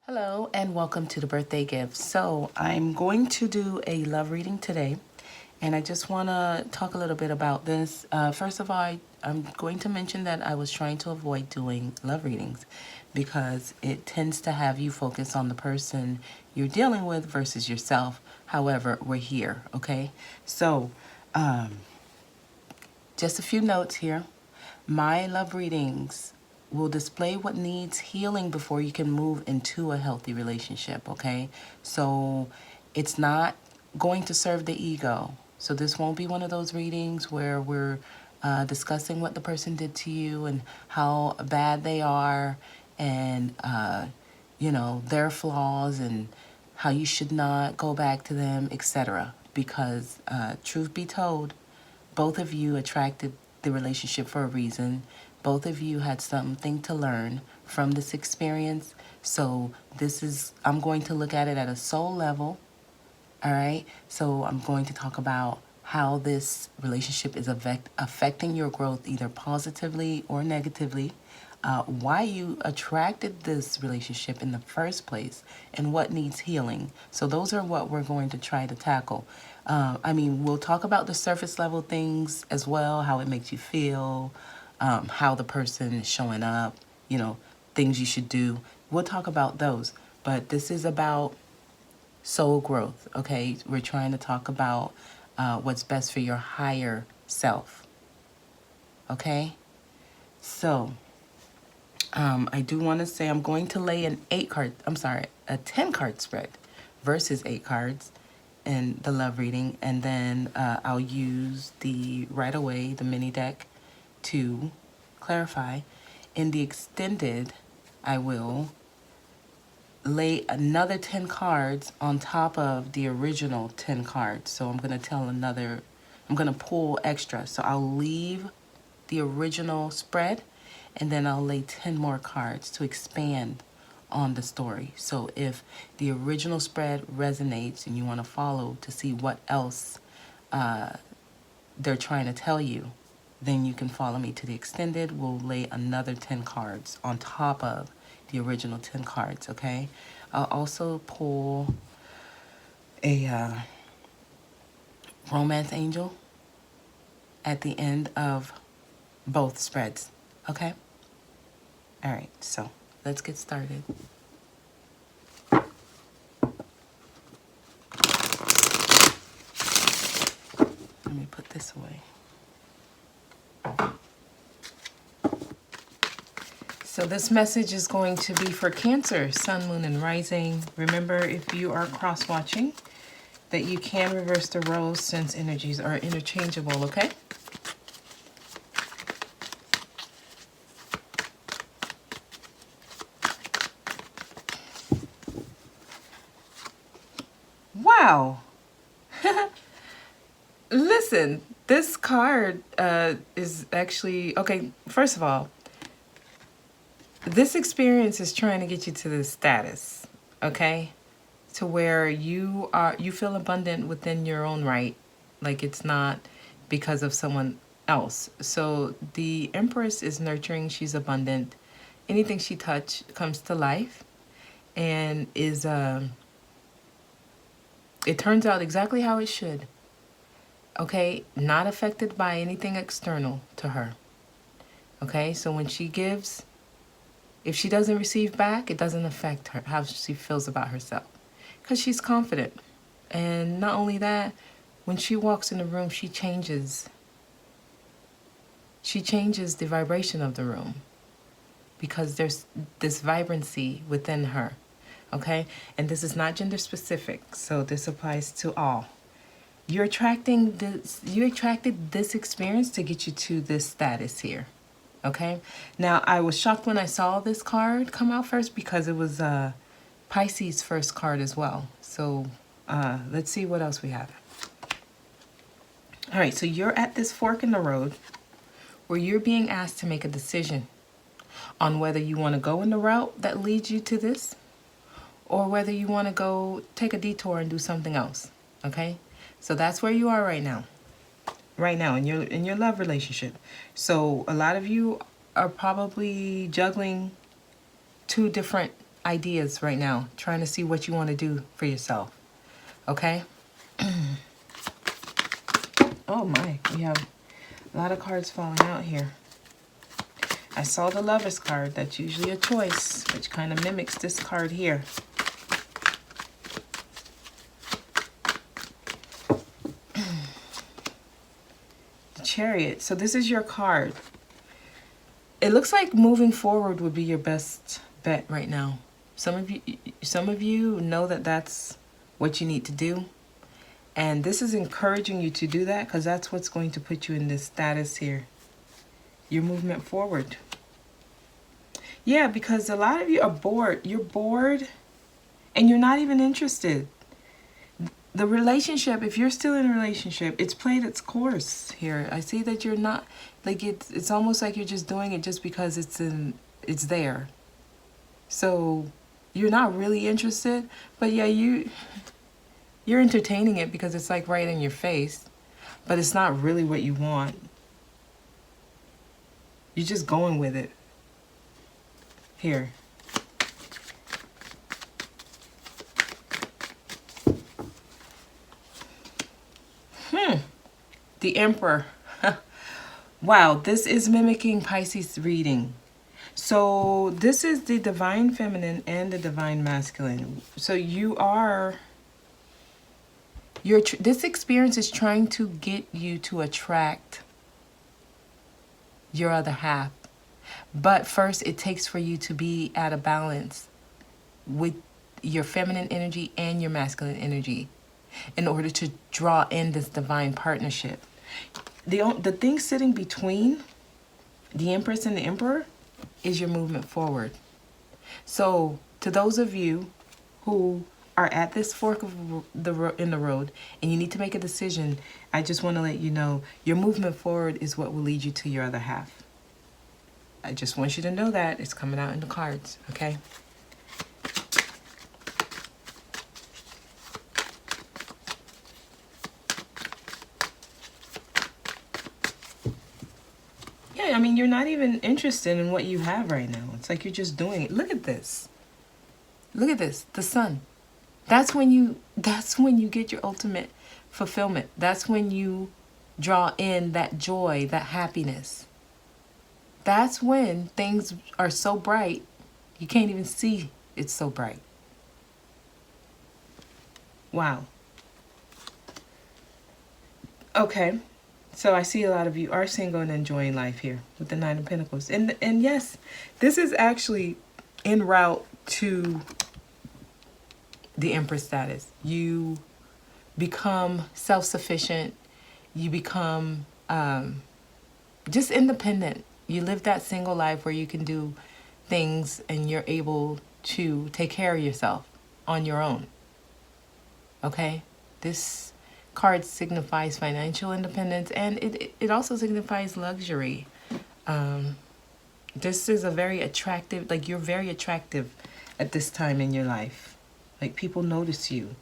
Hello and welcome to the birthday gift. So I'm going to do a love reading today, and I just want to talk a little bit about this. First of all, I'm going to mention that I was trying to avoid doing love readings because it tends to have you focus on the person you're dealing with versus yourself. However, we're here, okay? So just a few notes here. My love readings will display what needs healing before you can move into a healthy relationship, okay? So it's not going to serve the ego. So this won't be one of those readings where we're discussing what the person did to you and how bad they are and, their flaws and how you should not go back to them, etc. Because truth be told, both of you attracted the relationship for a reason. Both of you had something to learn from this experience. So I'm going to look at it at a soul level. All right. So I'm going to talk about how this relationship is affecting your growth either positively or negatively. Why you attracted this relationship in the first place and what needs healing. So those are what we're going to try to tackle. We'll talk about the surface level things as well, how it makes you feel, how the person is showing up, things you should do. We'll talk about those. But this is about soul growth, okay? We're trying to talk about what's best for your higher self, okay? So I do want to say I'm going to lay a 10-card spread versus 8 cards in the love reading, and then I'll use the mini deck to clarify. In the extended, I will lay another 10 cards on top of the original 10 cards. So I'm going to pull extra. So I'll leave the original spread, and then I'll lay 10 more cards to expand on the story. So if the original spread resonates and you want to follow to see what else they're trying to tell you, then you can follow me to the extended. We'll lay another 10 cards on top of the original 10 cards, okay? I'll also pull a romance angel at the end of both spreads, okay? All right, so let's get started. Let me put this away. So this message is going to be for Cancer, Sun, Moon, and Rising. Remember, if you are cross-watching, that you can reverse the roles since energies are interchangeable, okay? Wow. Listen, this card is actually, okay, first of all, this experience is trying to get you to this status, okay? To where you feel abundant within your own right. Like it's not because of someone else. So the Empress is nurturing, she's abundant. Anything she touches comes to life and is, it turns out exactly how it should. Okay, not affected by anything external to her. Okay, so when she gives, if she doesn't receive back, it doesn't affect her, how she feels about herself. Because she's confident. And not only that, when she walks in the room, she changes. She changes the vibration of the room. Because there's this vibrancy within her. Okay? And this is not gender specific, so this applies to all. You attracted this experience to get you to this status here. Okay? Now, I was shocked when I saw this card come out first because it was Pisces' first card as well. So let's see what else we have. All right, so you're at this fork in the road where you're being asked to make a decision on whether you want to go in the route that leads you to this or whether you want to go take a detour and do something else. Okay? So that's where you are right now. Right now in your love relationship. So a lot of you are probably juggling two different ideas right now, trying to see what you want to do for yourself. Okay? Oh my, we have a lot of cards falling out here. I saw the Lover's card. That's usually a choice, which kind of mimics this card here. The Chariot. So this is your card. It looks like moving forward would be your best bet right now. Some of you know that that's what you need to do. And this is encouraging you to do that, because that's what's going to put you in this status here. Your movement forward. Yeah, because a lot of you are bored. You're bored and you're not even interested. The relationship, if you're still in a relationship, it's played its course here. I see that you're not, like, it's almost like you're just doing it just because it's there. So you're not really interested, but yeah, you're entertaining it because it's like right in your face, but it's not really what you want. You're just going with it. Here. The Emperor. Wow, this is mimicking Pisces reading. So this is the divine feminine and the divine masculine. So this experience is trying to get you to attract your other half. But first, it takes for you to be at a balance with your feminine energy and your masculine energy in order to draw in this divine partnership. The thing sitting between the Empress and the Emperor is your movement forward. So to those of you who are at this fork of in the road and you need to make a decision, I just want to let you know your movement forward is what will lead you to your other half. I just want you to know that. It's coming out in the cards, okay? Yeah, I mean, you're not even interested in what you have right now. It's like you're just doing it. Look at this. Look at this. The Sun. That's when you get your ultimate fulfillment. That's when you draw in that joy, that happiness. That's when things are so bright, you can't even see it's so bright. Wow. Okay. So I see a lot of you are single and enjoying life here with the Nine of Pentacles. And yes, this is actually en route to the Empress status. You become self-sufficient. You become just independent. You live that single life where you can do things and you're able to take care of yourself on your own. Okay? This card signifies financial independence, and it also signifies luxury. This is a very attractive, like, you're very attractive at this time in your life. Like, people notice you.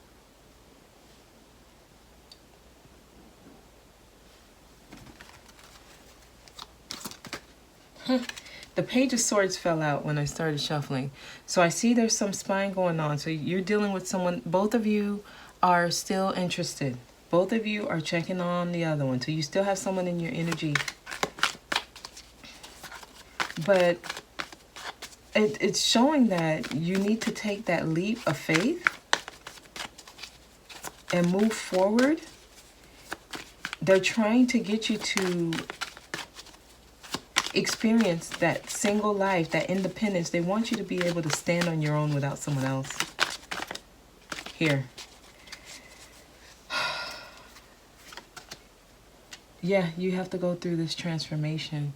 The Page of Swords fell out when I started shuffling. So I see there's some spying going on. So you're dealing with someone, both of you are still interested. Both of you are checking on the other one. So you still have someone in your energy. But it's showing that you need to take that leap of faith and move forward. They're trying to get you to experience that single life, that independence. They want you to be able to stand on your own without someone else. Here. Yeah, you have to go through this transformation.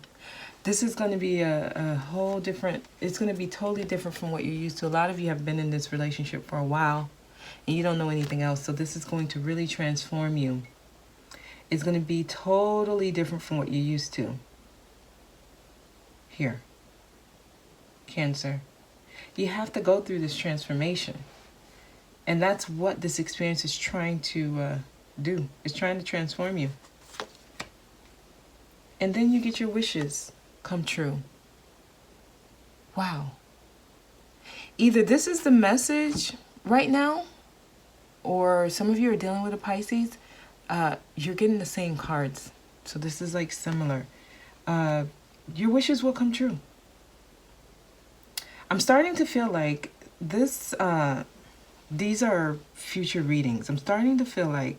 This is going to be a whole different, it's going to be totally different from what you're used to. A lot of you have been in this relationship for a while and you don't know anything else. So this is going to really transform you. It's going to be totally different from what you're used to. Here. Cancer. You have to go through this transformation. And that's what this experience is trying to do. It's trying to transform you. And then you get your wishes come true. Wow. Either this is the message right now, or some of you are dealing with a Pisces. You're getting the same cards. So this is like similar. Your wishes will come true. I'm starting to feel like this, these are future readings. I'm starting to feel like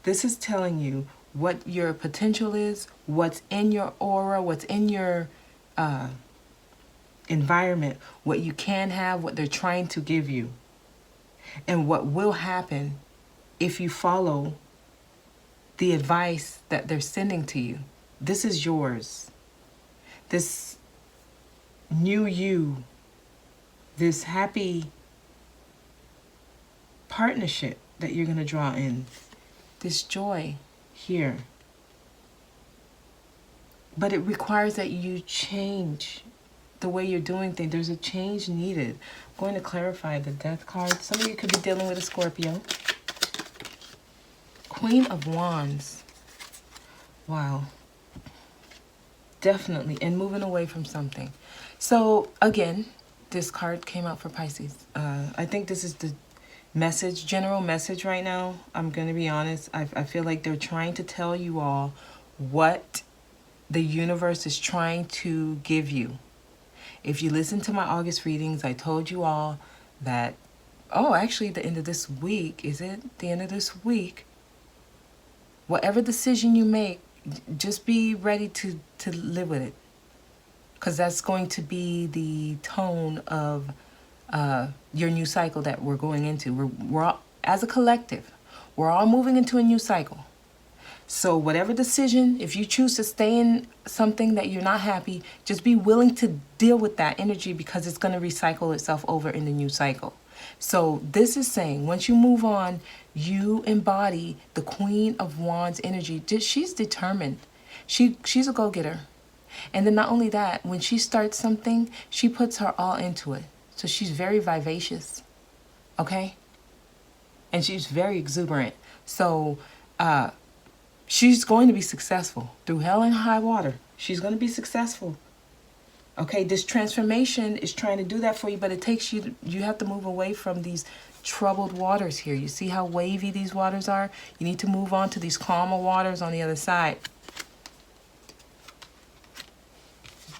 this is telling you what your potential is, what's in your aura, what's in your environment, what you can have, what they're trying to give you, and what will happen if you follow the advice that they're sending to you. This is yours. This new you, this happy partnership that you're going to draw in, this joy here. But it requires that you change the way you're doing things. There's a change needed. I'm going to clarify the Death card. Some of you could be dealing with a Scorpio. Queen of Wands. Wow. Definitely. And moving away from something. So, again, this card came out for Pisces. I think this is the message, general message right now. I'm going to be honest. I feel like they're trying to tell you all what the universe is trying to give you. If you listen to my August readings, I told you all that, oh, actually the end of this week, is it the end of this week? Whatever decision you make, just be ready to live with it. Because that's going to be the tone of your new cycle that we're going into. We're all, as a collective, we're all moving into a new cycle. So whatever decision, if you choose to stay in something that you're not happy, just be willing to deal with that energy, because it's going to recycle itself over in the new cycle. So this is saying, once you move on, you embody the Queen of Wands energy. She's determined. She's a go-getter. And then not only that, when she starts something, she puts her all into it. So she's very vivacious. Okay? And she's very exuberant. So, she's going to be successful through hell and high water. She's going to be successful. Okay, this transformation is trying to do that for you, but it takes you, you have to move away from these troubled waters here. You see how wavy these waters are? You need to move on to these calmer waters on the other side.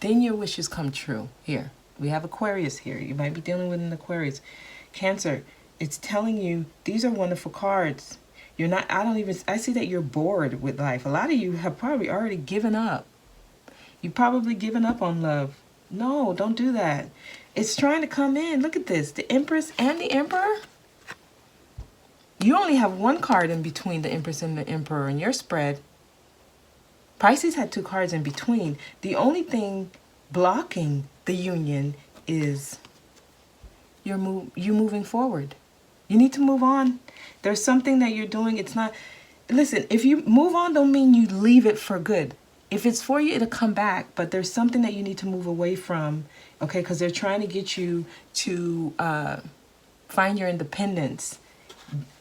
Then your wishes come true. Here, we have Aquarius here. You might be dealing with an Aquarius. Cancer, it's telling you these are wonderful cards. You're not, I see that you're bored with life. A lot of you have probably already given up. You've probably given up on love. No, don't do that. It's trying to come in. Look at this. The Empress and the Emperor. You only have one card in between the Empress and the Emperor in your spread. Pisces had two cards in between. The only thing blocking the union is you moving forward. You need to move on. There's something that you're doing. It's not... Listen, if you move on, don't mean you leave it for good. If it's for you, it'll come back. But there's something that you need to move away from, okay? Because they're trying to get you to find your independence.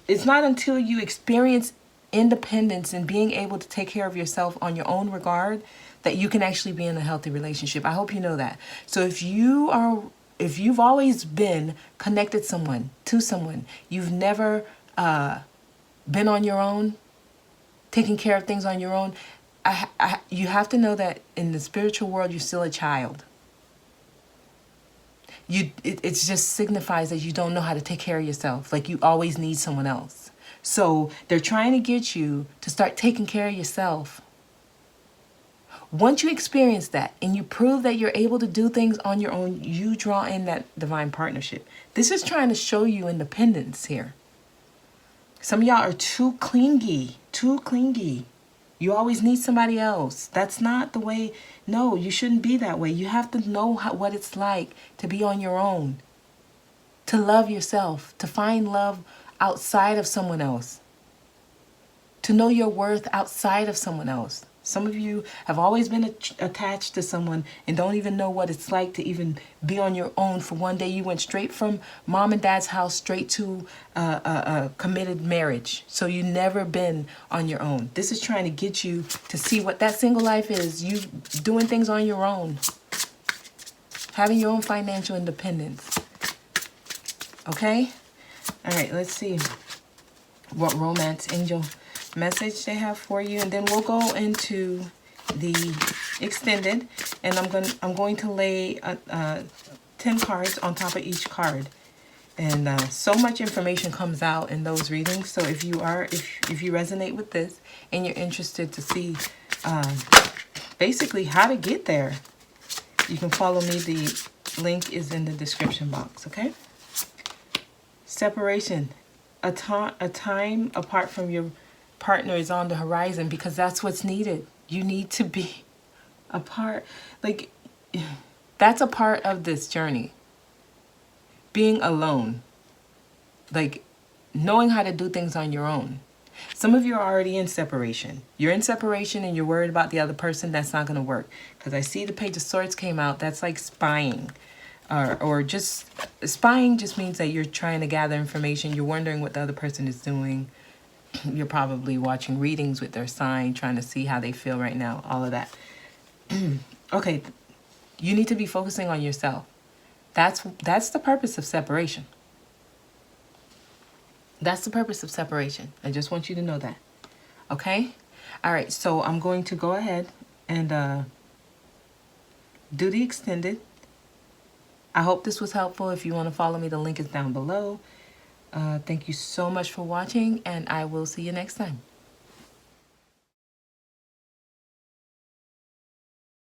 It's not until you experience independence and being able to take care of yourself on your own regard that you can actually be in a healthy relationship. I hope you know that. So if you've always been connected to someone, you've never been on your own, taking care of things on your own, you have to know that in the spiritual world, you're still a child. It just signifies that you don't know how to take care of yourself. Like you always need someone else. So they're trying to get you to start taking care of yourself. Once you experience that and you prove that you're able to do things on your own, you draw in that divine partnership. This is trying to show you independence here. Some of y'all are too clingy, You always need somebody else. That's not the way. No, you shouldn't be that way. You have to know what it's like to be on your own, to love yourself, to find love outside of someone else, to know your worth outside of someone else. Some of you have always been attached to someone and don't even know what it's like to even be on your own. For one day you went straight from mom and dad's house straight to a committed marriage. So you've never been on your own. This is trying to get you to see what that single life is. You doing things on your own. Having your own financial independence. Okay? All right, let's see what romance angel message they have for you, and then we'll go into the extended, and I'm going to lay 10 cards on top of each card. And so much information comes out in those readings. So if you resonate with this and you're interested to see basically how to get there, you can follow me. The link is in the description box, okay? Separation. A time apart from your partner is on the horizon, because that's what's needed. You need to be apart. Like, that's a part of this journey. Being alone. Like, knowing how to do things on your own. Some of you are already in separation. You're in separation and you're worried about the other person. That's not going to work. Because I see the Page of Swords came out. That's like spying. Or just spying just means that you're trying to gather information. You're wondering what the other person is doing. You're probably watching readings with their sign, trying to see how they feel right now. All of that. Okay. You need to be focusing on yourself. That's the purpose of separation. That's the purpose of separation. I just want you to know that. Okay? All right. So I'm going to go ahead and do the extended. I hope this was helpful. If you want to follow me, the link is down below. Thank you so much for watching, and I will see you next time.